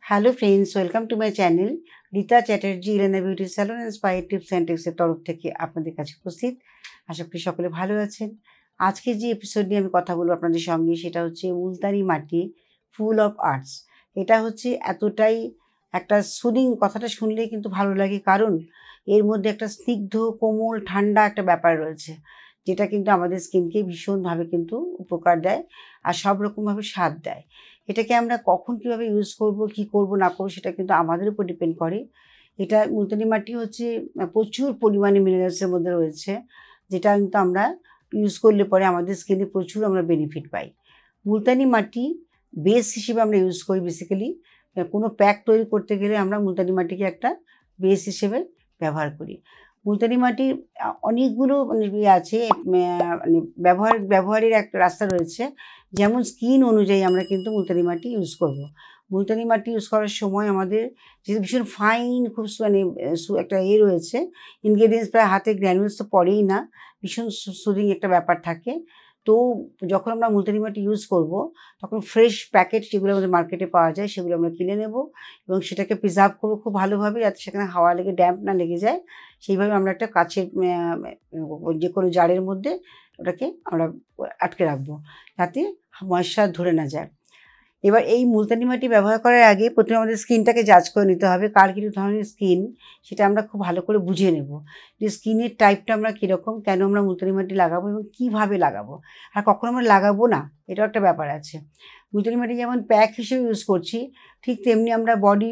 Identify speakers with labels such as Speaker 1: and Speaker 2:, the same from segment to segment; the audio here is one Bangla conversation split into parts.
Speaker 1: Hello friends, welcome to my channel Rita Chatterjee Elena beauty salon inspired tips and টিপসের তরফ থেকে আপনাদের কাছে উপস্থিত। আশা করি সকলে ভালো আছেন। আজকে যে এপিসোড নিয়ে আমি কথা বলবো আপনাদের সঙ্গে সেটা হচ্ছে মুলতানি মাটি ফুল অফ আর্টস। এটা হচ্ছে এতটাই একটা সুদিং, কথাটা শুনলেই কিন্তু ভালো লাগে, কারণ এর মধ্যে একটা স্নিগ্ধ কোমল ঠান্ডা একটা ব্যাপার রয়েছে, যেটা কিন্তু আমাদের স্কিনকে ভীষণভাবে কিন্তু উপকার দেয় আর সব রকমভাবে স্বাদ দেয়। এটাকে আমরা কখন কীভাবে ইউজ করব, কি করব না করব, সেটা কিন্তু আমাদের উপর ডিপেন্ড করে। এটা মুলতানি মাটি হচ্ছে প্রচুর পরিমাণে মিনারেলসের মধ্যে রয়েছে, যেটা কিন্তু আমরা ইউজ করলে পরে আমাদের স্কিনে প্রচুর আমরা বেনিফিট পাই। মুলতানি মাটি বেস হিসেবে আমরা ইউজ করি বেসিক্যালি। কোনো প্যাক তৈরি করতে গেলে আমরা মুলতানি মাটিকে একটা বেস হিসেবে ব্যবহার করি। মুলতানি মাটির অনেকগুলো আছে, মানে ব্যবহারের একটা রাস্তা রয়েছে। যেমন স্কিন অনুযায়ী আমরা কিন্তু মুলতানি মাটি ইউজ করব। মুলতানি মাটি ইউজ করার সময় আমাদের যে ভীষণ ফাইন, খুব মানে একটা রয়েছে ইনগ্রেডিয়েন্টস, প্রায় হাতে গ্র্যানুলস তো পড়েই না, ভীষণ সুদিং একটা ব্যাপার থাকে। তো যখন আমরা মুলতানি মাটি ইউজ করব তখন ফ্রেশ প্যাকেট যেগুলো আমাদের মার্কেটে পাওয়া যায় সেগুলো আমরা কিনে নেব এবং সেটাকে প্রিজার্ভ করবো খুব ভালোভাবে, যাতে সেখানে হাওয়া লেগে ড্যাম্প না লেগে যায়। সেইভাবে আমরা একটা কাচের যে কোনো জারের মধ্যে ওটাকে আমরা আটকে রাখবো, যাতে ময়েশ্চার ধরে না যায়। এবার এই মুলতানি মাটি ব্যবহার করার আগে প্রথমে আমাদের স্কিনটাকে জাজ করে নিতে হবে, কার কী ধরনের স্কিন সেটা আমরা খুব ভালো করে বুঝে নেব, যে স্কিনের টাইপটা আমরা কীরকম, কেন আমরা মুলতানি মাটি লাগাবো এবং কীভাবে লাগাবো, আর কখন আমরা লাগাবো না, এটাও একটা ব্যাপার আছে। মুলতানি মাটি যেমন প্যাক হিসেবে ইউজ করছি, ঠিক তেমনি আমরা বডি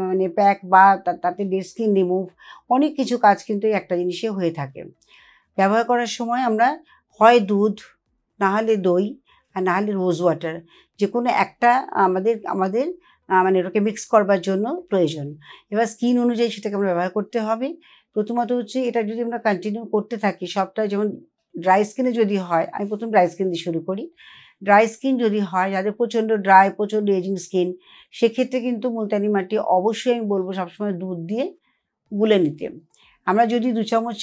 Speaker 1: মানে প্যাক বা তাতে ডেড স্কিন রিমুভ, অনেক কিছু কাজ কিন্তু এই একটা জিনিসে হয়ে থাকে। ব্যবহার করার সময় আমরা হয় দুধ, না হলে দই, আর না হলে রোজ ওয়াটার, যে কোনো একটা আমাদের মানে ওটাকে মিক্স করবার জন্য প্রয়োজন। এবার স্কিন অনুযায়ী সেটাকে আমরা ব্যবহার করতে হবে। প্রথমত হচ্ছে এটা যদি আমরা কন্টিনিউ করতে থাকি সবটা, যেমন ড্রাই স্কিনে যদি হয়, আমি প্রথম ড্রাই স্কিন দিয়ে শুরু করি। ড্রাই স্কিন যদি হয়, যাদের প্রচণ্ড ড্রাই, প্রচণ্ড এজিং স্কিন, সেক্ষেত্রে কিন্তু মুলতানি মাটি অবশ্যই আমি বলবো সবসময় দুধ দিয়ে গুলে নিতে। আমরা যদি 2 চামচ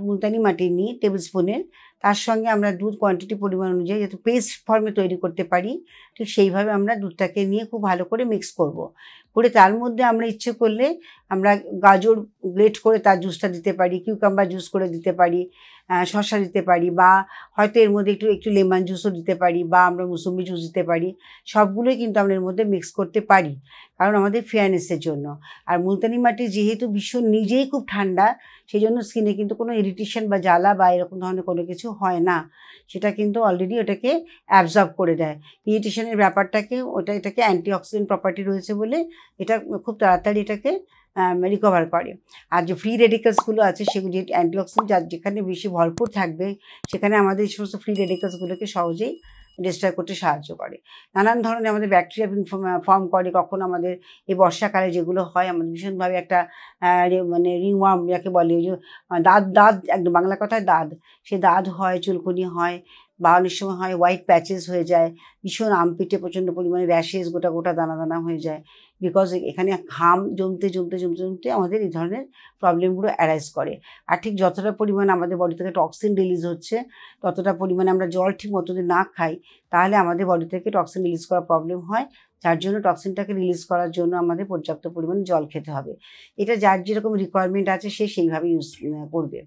Speaker 1: মুলতানি মাটি নিই টেবিল স্পুনের, তার সঙ্গে আমরা দুধ কোয়ান্টিটি পরিমাণ অনুযায়ী যাতে পেস্ট ফর্মে তৈরি করতে পারি, ঠিক সেইভাবে আমরা দুধটাকে নিয়ে খুব ভালো করে মিক্স করব। করে তার মধ্যে আমরা ইচ্ছে করলে আমরা গাজর গ্রেট করে তার জুসটা দিতে পারি, কিউকাম্বার জুস করে দিতে পারি, শসা দিতে পারি, বা হয়তো এর মধ্যে একটু লেমন জুসও দিতে পারি, বা আমরা মুসম্বি জুস দিতে পারি। সবগুলোই কিন্তু আমরা এর মধ্যে মিক্স করতে পারি, কারণ আমাদের ফেয়ারনেসের জন্য। আর মুলতানি মাটি যেহেতু ভীষণ নিজেই খুব ঠান্ডা, সেই জন্য স্কিনে কিন্তু কোনো ইরিটেশন বা জ্বালা বা এরকম ধরনের কোনো কিছু হয় না। সেটা কিন্তু অলরেডি ওটাকে অ্যাবজর্ব করে দেয় ইরিটেশনের ব্যাপারটাকে। এটাকে অ্যান্টিঅক্সিডেন্ট প্রপার্টি রয়েছে বলে এটা খুব তাড়াতাড়ি এটাকে রিকভার করে। আর যে ফ্রি রেডিকালসগুলো আছে সেগুলো, যে অ্যান্টিঅক্সিডেন্ট যেখানে বেশি ভরপুর থাকবে, সেখানে আমাদের এই সমস্ত ফ্রি রেডিকালসগুলোকে সহজেই ডিস্ট্রয় করতে সাহায্য করে। নানান ধরনের আমাদের ব্যাকটেরিয়া ফর্ম করে। কখন আমাদের এই বর্ষাকালে যেগুলো হয়, আমাদের ভীষণভাবে একটা মানে রিংওয়ার্ম যাকে বলে, ওই যে দাঁত একদম বাংলা কথায় দাঁত, সে দাঁত হয়, চুলকুনি হয়, বা অনেক সময় হয় হোয়াইট প্যাচেস হয়ে যায়, ভীষণ আমপিটে প্রচণ্ড পরিমাণে র্যাশেস, গোটা গোটা দানা দানা হয়ে যায়, বিকজ এখানে ঘাম জমতে আমাদের এই ধরনের প্রবলেমগুলো অ্যারাইজ করে। আর ঠিক যতটা পরিমাণ আমাদের বডি থেকে টক্সিন রিলিজ হচ্ছে, ততটা পরিমাণে আমরা জল ঠিক মতো যদি না খাই, তাহলে আমাদের বডি থেকে টক্সিন রিলিজ করার প্রবলেম হয়। যার জন্য টক্সিনটাকে রিলিজ করার জন্য আমাদের পর্যাপ্ত পরিমাণে জল খেতে হবে। এটা যার যেরকম রিকোয়ারমেন্ট আছে সে সেইভাবে ইউজ করবে।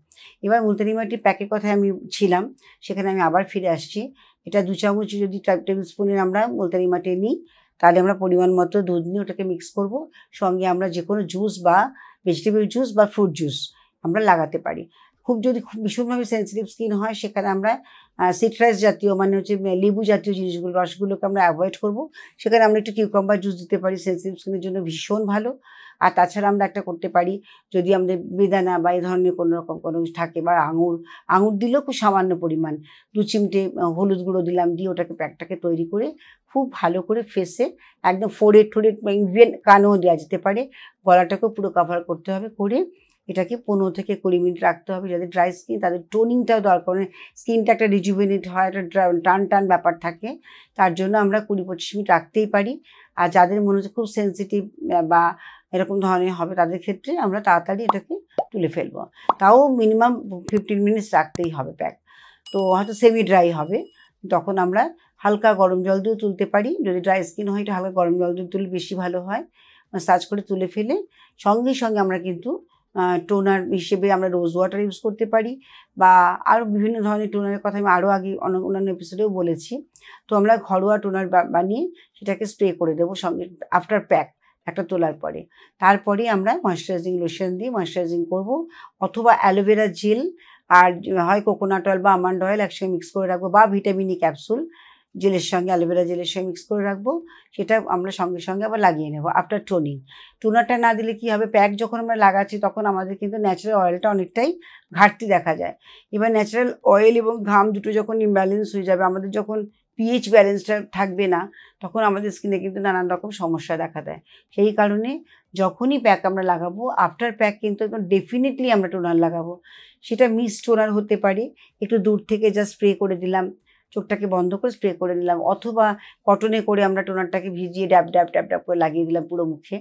Speaker 1: এবার মুলতানি মাটির প্যাকের কথায় আমি ছিলাম, সেখানে আমি আবার ফিরে আসছি। এটা 2 চামচ যদি টেবিল স্পুনের আমরা মুলতানি মাটি নিই, তাহলে আমরা পরিমাণ মতো দুধ নিয়ে ওটাকে মিক্স করব। সঙ্গে আমরা যে কোনো জুস বা ভেজিটেবল জুস বা ফ্রুট জুস আমরা লাগাতে পারি। যদি খুব ভীষণভাবে সেন্সিটিভ স্কিন হয়, সেখানে আমরা সিট্রাস জাতীয়, মানে হচ্ছে লেবু জাতীয় জিনিসগুলো, রসগুলোকে আমরা অ্যাভয়েড করব। সেখানে আমরা একটু কিউকাম্বার জুস দিতে পারি, সেন্সিটিভ স্কিনের জন্য ভীষণ ভালো। আর তাছাড়া আমরা একটা করতে পারি, যদি আমাদের বেদানা বা এই ধরনের কোনো রকম কোনো কিছু থাকে, বা আঙুর দিলেও খুব সামান্য পরিমাণ 2 চিমটে হলুদ গুঁড়ো দিলাম, দিয়ে ওটাকে প্যাকটাকে তৈরি করে খুব ভালো করে ফেসে একদম ফোরেড ইভেন কানেও দেওয়া যেতে পারে, গলাটাকেও পুরো কভার করতে হবে, করে এটাকে 15 থেকে 20 মিনিট রাখতে হবে। যাদের ড্রাই স্কিন তাদের টোনিংটাও দরকার, মানে স্কিনটা একটা রিজুভেনেট হয়, একটা টান ব্যাপার থাকে, তার জন্য আমরা 20-25 মিনিট রাখতেই পারি। আর যাদের মনে হচ্ছে খুব সেন্সিটিভ বা এরকম ধরনের হবে, তাদের ক্ষেত্রে আমরা তাড়াতাড়ি এটাকে তুলে ফেলবো। তাও মিনিমাম 15 মিনিটস রাখতেই হবে প্যাক। তো হয়তো সেমি ড্রাই হবে, তখন আমরা হালকা গরম জল দিয়েও তুলতে পারি, যদি ড্রাই স্কিন হয় এটা হালকা গরম জল দিয়ে তুললে বেশি ভালো হয়। মাসাজ করে তুলে ফেলে সঙ্গে সঙ্গে আমরা কিন্তু টোনার হিসেবে আমরা রোজ ওয়াটার ইউজ করতে পারি, বা আরও বিভিন্ন ধরনের টোনারের কথা আমি আরও আগে অন্যান্য এপিসোডেও বলেছি। তো আমরা ঘরোয়া টোনার বানিয়ে সেটাকে স্প্রে করে দেবো সঙ্গে আফটার প্যাক একটা তোলার পরে। তারপরে আমরা ময়েশ্চারাইজিং লোশন দিয়ে ময়েশ্চারাইজিং করব, অথবা অ্যালোভেরা জেল আর হয় কোকোনাট অয়েল বা আমন্ড অয়েল একসঙ্গে মিক্স করে রাখবো, বা ভিটামিন ই ক্যাপসুল জেলের সঙ্গে অ্যালোভেরা জেলের সঙ্গে মিক্স করে রাখবো। সেটা আমরা সঙ্গে সঙ্গে আবার লাগিয়ে নেবো আফটার টোনিং। টোনারটা না দিলে কি হবে, প্যাক যখন আমরা লাগাচ্ছি তখন আমাদের কিন্তু ন্যাচারাল অয়েলটা অনেকটাই ঘাটতি দেখা যায়। এবার ন্যাচারাল অয়েল এবং ঘাম দুটো যখন ইমব্যালেন্স হয়ে যাবে, আমাদের যখন পিএইচ ব্যালেন্সটা থাকবে না, তখন আমাদের স্কিনে কিন্তু নানান রকম সমস্যা দেখা দেয়। সেই কারণে যখনই প্যাক আমরা লাগাবো, আফটার প্যাক কিন্তু একদম ডেফিনেটলি আমরা টোনার লাগাবো। সেটা মিস টোনার হতে পারে, একটু দূর থেকে জাস্ট স্প্রে করে দিলাম, চোখটাকে বন্ধ করে স্প্রে করে নিলাম, অথবা কটনে করে আমরা টোনারটাকে ভিজিয়ে ড্যাব ড্যাব ড্যাব ড্যাব করে লাগিয়ে দিলাম পুরো মুখে।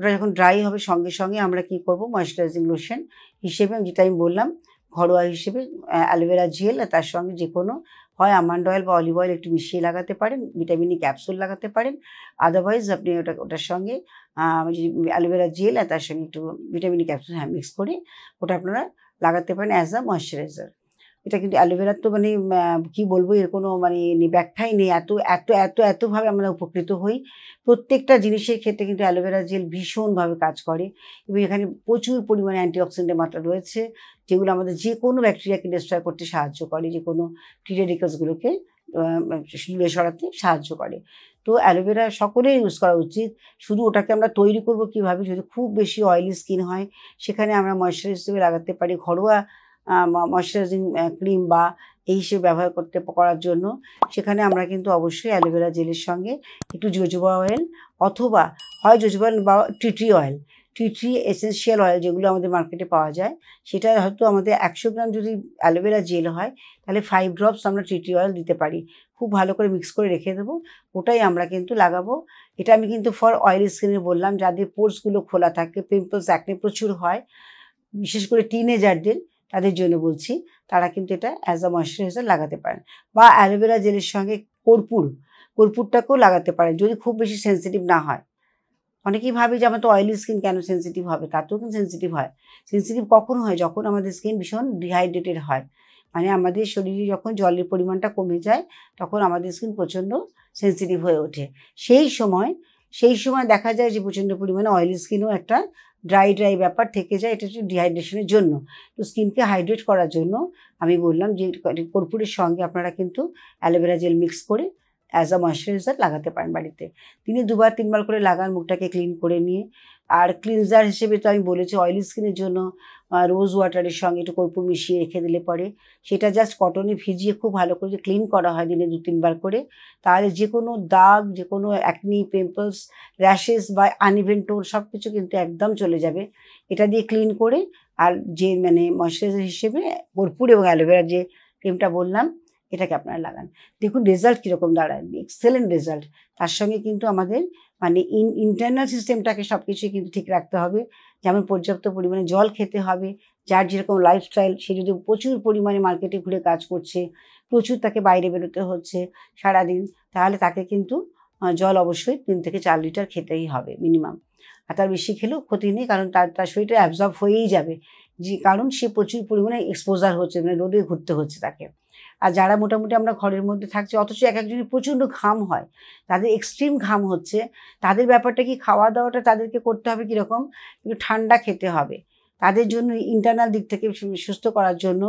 Speaker 1: ওটা যখন ড্রাই হবে সঙ্গে সঙ্গে আমরা কি করব, ময়েশ্চারাইজিং লোশন হিসেবে যেটা আমি বললাম ঘরোয়া হিসেবে অ্যালোভেরা জেল, আর তার সঙ্গে যে কোনো হয় আমন্ড অয়েল বা অলিভ অয়েল একটু মিশিয়ে লাগাতে পারেন, ভিটামিন ই ক্যাপসুল লাগাতে পারেন। আদারওয়াইজ আপনি ওটার সঙ্গে অ্যালোভেরা জেল আর তার সঙ্গে একটু ভিটামিন ই ক্যাপসুল মিক্স করে ওটা আপনারা লাগাতে পারেন অ্যাজ আ ময়েশ্চারাইজার। এটা কিন্তু অ্যালোভেরার তো মানে কী বলবো, এর কোনো মানে ব্যাখ্যাই নেই। এত এত এত এতভাবে আমরা উপকৃত হই। প্রত্যেকটা জিনিসের ক্ষেত্রে কিন্তু অ্যালোভেরা জেল ভীষণভাবে কাজ করে, এবং এখানে প্রচুর পরিমাণে অ্যান্টিঅক্সিডেন্টের মাত্রা রয়েছে, যেগুলো আমাদের যে কোনো ব্যাকটেরিয়াকে ডিস্ট্রয় করতে সাহায্য করে, যে কোনো ফ্রি রেডিক্যালসগুলোকে দূরে সরাতে সাহায্য করে। তো অ্যালোভেরা সকলেই ইউজ করা উচিত। শুধু ওটাকে আমরা তৈরি করব কীভাবে, যদি খুব বেশি অয়েলি স্কিন হয় সেখানে আমরা ময়েশ্চারাইজার হিসেবে লাগাতে পারি, ঘরোয়া ময়েশ্চারাইজিং ক্রিম বা এই হিসেবে ব্যবহার করার জন্য সেখানে আমরা কিন্তু অবশ্যই অ্যালোভেরা জেলের সঙ্গে একটু জোজোবা অয়েল, অথবা হয় জোজোবা বা টি অয়েল, টি এসেন্সিয়াল অয়েল যেগুলো আমাদের মার্কেটে পাওয়া যায়, সেটা হয়তো আমাদের 100 গ্রাম যদি অ্যালোভেরা জেল হয় তাহলে 5 ড্রপস আমরা টি অয়েল দিতে পারি। খুব ভালো করে মিক্স করে রেখে দেবো, ওটাই আমরা কিন্তু লাগাবো। এটা আমি কিন্তু ফর অয়েলি স্কিনে বললাম, যাদের পোর্সগুলো খোলা থাকে, পিম্পলস অ্যাকনে প্রচুর হয়, বিশেষ করে টিনেজারদের, তাদের জন্য বলছি, তারা কিন্তু এটা অ্যাজ আ ময়েশ্চারাইজার লাগাতে পারেন। বা অ্যালোভেরা জেলের সঙ্গে কর্পূরটাকেও লাগাতে পারেন যদি খুব বেশি সেন্সিটিভ না হয়। অনেকেই ভাবে যে আমার তো অয়েলি স্কিন, কেন সেন্সিটিভ হবে? তাতেও কিন্তু সেন্সিটিভ হয়। সেন্সিটিভ কখন হয়? যখন আমাদের স্কিন ভীষণ ডিহাইড্রেটেড হয়, মানে আমাদের শরীরে যখন জলের পরিমাণটা কমে যায় তখন আমাদের স্কিন প্রচণ্ড সেন্সিটিভ হয়ে ওঠে। সেই সময় দেখা যায় যে প্রচণ্ড পরিমাণে অয়েলি স্কিনও একটা ড্রাই ব্যাপার থেকে যায়, এটা হচ্ছে ডিহাইড্রেশনের জন্য। তো স্কিনকে হাইড্রেট করার জন্য আমি বললাম যে কর্পূরের সঙ্গে আপনারা কিন্তু অ্যালোভেরা জেল মিক্স করে অ্যাজ আ ময়েশ্চারাইজার লাগাতে পারেন বাড়িতে। দিনে 2-3 বার করে লাগান, মুখটাকে ক্লিন করে নিয়ে। আর ক্লিনজার হিসেবে তো আমি বলেছি অয়েলি স্কিনের জন্য রোজ ওয়াটারের সঙ্গে একটু কর্পূর মিশিয়ে রেখে দিলে পরে সেটা জাস্ট কটনে ভিজিয়ে খুব ভালো করে ক্লিন করা হয় দিনে 2-3 বার করে, তাহলে যে কোনো দাগ, যে কোনো অ্যাকনি, পিম্পলস, র্যাশেস বা আনইভেন টোন সব কিছু কিন্তু একদম চলে যাবে এটা দিয়ে ক্লিন করে। আর যে মানে ময়েশ্চারাইজার হিসেবে কর্পূর এবং অ্যালোভেরার যে ক্রিমটা বললাম এটাকে আপনারা লাগান, দেখুন রেজাল্ট কীরকম দাঁড়ায়, এক্সেলেন্ট রেজাল্ট। তার সঙ্গে কিন্তু আমাদের মানে ইন্টারনাল সিস্টেমটাকে সব কিছুই কিন্তু ঠিক রাখতে হবে, যেমন পর্যাপ্ত পরিমাণে জল খেতে হবে। যার যেরকম লাইফস্টাইল, সে যদি প্রচুর পরিমাণে মার্কেটে ঘুরে কাজ করছে, প্রচুর তাকে বাইরে বেরোতে হচ্ছে সারাদিন, তাহলে তাকে কিন্তু জল অবশ্যই 3 থেকে 4 লিটার খেতেই হবে মিনিমাম। আর তার বেশি খেলেও ক্ষতি নেই, কারণ তার শরীরটা অ্যাবজর্ব হয়েই যাবে, যে কারণ সে প্রচুর পরিমাণে এক্সপোজার হচ্ছে, মানে রোদে ঘুরতে হচ্ছে তাকে। আর যারা মোটামুটি আমরা ঘরের মধ্যে থাকছি, অথচ একজনের প্রচণ্ড ঘাম হয়, তাদের এক্সট্রিম ঘাম হচ্ছে, তাদের ব্যাপারটা কি, খাওয়া দাওয়াটা তাদেরকে করতে হবে কীরকম, একটু ঠান্ডা খেতে হবে। তাদের জন্য ইন্টারনাল দিক থেকে সুস্থ করার জন্য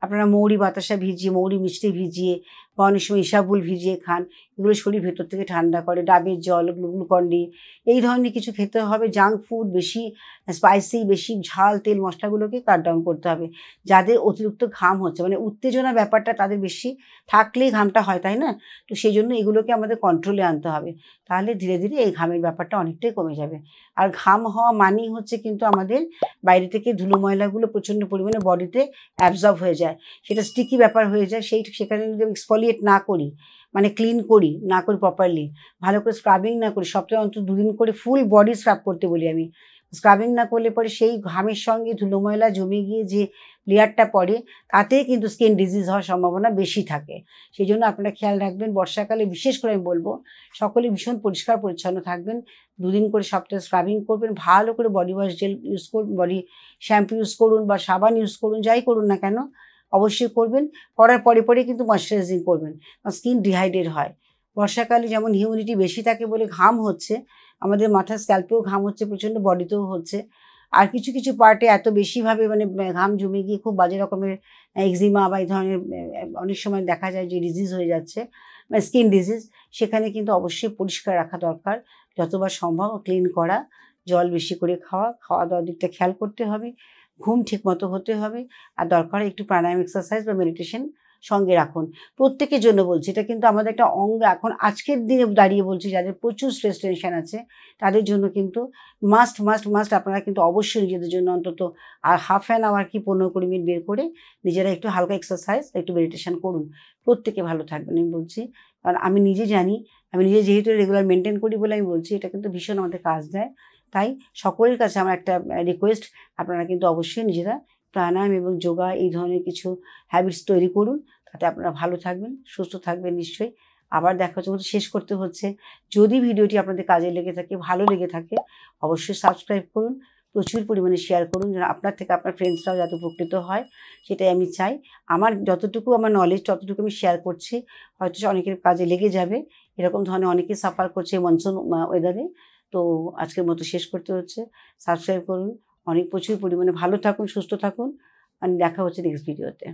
Speaker 1: আপনারা মৌরি বাতাসা ভিজিয়ে, মৌরি মিষ্টি ভিজিয়ে বা অনেক সময় ইসাবুল ভিজিয়ে খান, এগুলো শরীর ভেতর থেকে ঠান্ডা করে। ডাবের জল, গ্লুকন-ডি, এই ধরনের কিছু খেতে হবে। জাঙ্ক ফুড, বেশি স্পাইসি, বেশি ঝাল তেল মশলাগুলোকে কাট ডাউন করতে হবে। যাদের অতিরিক্ত ঘাম হচ্ছে, মানে উত্তেজনা ব্যাপারটা তাদের বেশি থাকলেই ঘামটা হয়, তাই না? তো সেই জন্য এগুলোকে আমাদের কন্ট্রোলে আনতে হবে, তাহলে ধীরে ধীরে এই ঘামের ব্যাপারটা অনেকটাই কমে যাবে। আর ঘাম হওয়া মানেই হচ্ছে কিন্তু আমাদের বাইরে থেকে ধুলো ময়লাগুলো প্রচণ্ড পরিমাণে বডিতে অ্যাবজর্ব হয়ে যায়, সেটা স্টিকি ব্যাপার হয়ে যায়। সেখানে যদি এক্সফলিয়েট না করি, মানে ক্লিন করি না করি প্রপারলি, ভালো করে স্ক্রাবিং না করি, সপ্তাহে অন্তত 2 দিন করে ফুল বডি স্ক্রাব করতে বলি আমি। স্ক্রাবিং না করলে পরে সেই ঘামের সঙ্গে ধুলো ময়লা জমে গিয়ে যে লেয়ারটা পড়ে তাতে কিন্তু স্কিন ডিজিজ হওয়ার সম্ভাবনা বেশি থাকে। সেই জন্য আপনারা খেয়াল রাখবেন, বর্ষাকালে বিশেষ করে আমি বলবো সকলে ভীষণ পরিষ্কার পরিচ্ছন্ন থাকবেন। 2 দিন করে সপ্তাহে স্ক্রাবিং করবেন, ভালো করে বডি ওয়াশ জেল ইউজ করুন, বডি শ্যাম্পু ইউজ করুন বা সাবান ইউজ করুন, যাই করুন না কেন অবশ্যই করবেন। করার পরে কিন্তু ময়শ্চারাইজিং করবেন, কারণ স্কিন ডিহাইড্রেট হয়। বর্ষাকালে যেমন হিউমিডিটি বেশি থাকে বলে ঘাম হচ্ছে, আমাদের মাথার স্ক্যাল্পেও ঘাম হচ্ছে, প্রচণ্ড বডিতেও হচ্ছে। আর কিছু কিছু পার্টে এত বেশিভাবে মানে ঘাম জমে গিয়ে খুব বাজে রকমের এক্সিমা বা এই ধরনের অনেক সময় দেখা যায় যে ডিজিজ হয়ে যাচ্ছে, স্কিন ডিজিজ। সেখানে কিন্তু অবশ্যই পরিষ্কার রাখা দরকার, যতবার সম্ভব ক্লিন করা, জল বেশি করে খাওয়া, খাওয়া দাওয়ার দিকটা খেয়াল করতে হবে, ঘুম ঠিক মতো হতে হবে, আর দরকার একটু প্রাণায়াম এক্সারসাইজ বা মেডিটেশন সঙ্গে রাখুন। প্রত্যেকের জন্য বলছি, এটা কিন্তু আমাদের একটা অঙ্গ। এখন আজকের দিনে দাঁড়িয়ে বলছি, যাদের প্রচুর স্ট্রেস টেনশন আছে তাদের জন্য কিন্তু মাস্ট মাস্ট মাস্ট আপনারা কিন্তু অবশ্যই নিজেদের জন্য অন্তত আর হাফ অ্যান আওয়ার কি 15-20 মিনিট বের করে নিজেরা একটু হালকা এক্সারসাইজ, একটু মেডিটেশন করুন। প্রত্যেকে ভালো থাকবেন আমি বলছি, কারণ আমি নিজে জানি, আমি নিজে যেহেতু রেগুলার মেনটেন করি বলে আমি বলছি, এটা কিন্তু ভীষণ আমাদের কাজ দেয়। তাই সকলের কাছে আমার একটা রিকোয়েস্ট, আপনারা কিন্তু অবশ্যই নিজেরা প্রাণায়াম এবং যোগা এই ধরনের কিছু হ্যাবিটস তৈরি করুন, তাতে আপনারা ভালো থাকবেন, সুস্থ থাকবেন নিশ্চয়ই। আবার দেখা হচ্ছে, শেষ করতে হচ্ছে। যদি ভিডিওটি আপনাদের কাজে লেগে থাকে, ভালো লেগে থাকে, অবশ্যই সাবস্ক্রাইব করুন, প্রচুর পরিমাণে শেয়ার করুন, যেন আপনার থেকে আপনার ফ্রেন্ডসরাও যাতে উপকৃত হয়, সেটাই আমি চাই। আমার যতটুকু আমার নলেজ ততটুকু আমি শেয়ার করছি, হয়তো অনেকের কাজে লেগে যাবে। এরকম ধরনের অনেকেই সাফার করছে মনসুন ওয়েদারে। তো আজকের মতো শেষ করতে হচ্ছে। সাবস্ক্রাইব করুন, প্রচুর পরিমাণে ভালো থাকুন, সুস্থ থাকুন, আর দেখা হচ্ছে নেক্সট ভিডিওতে।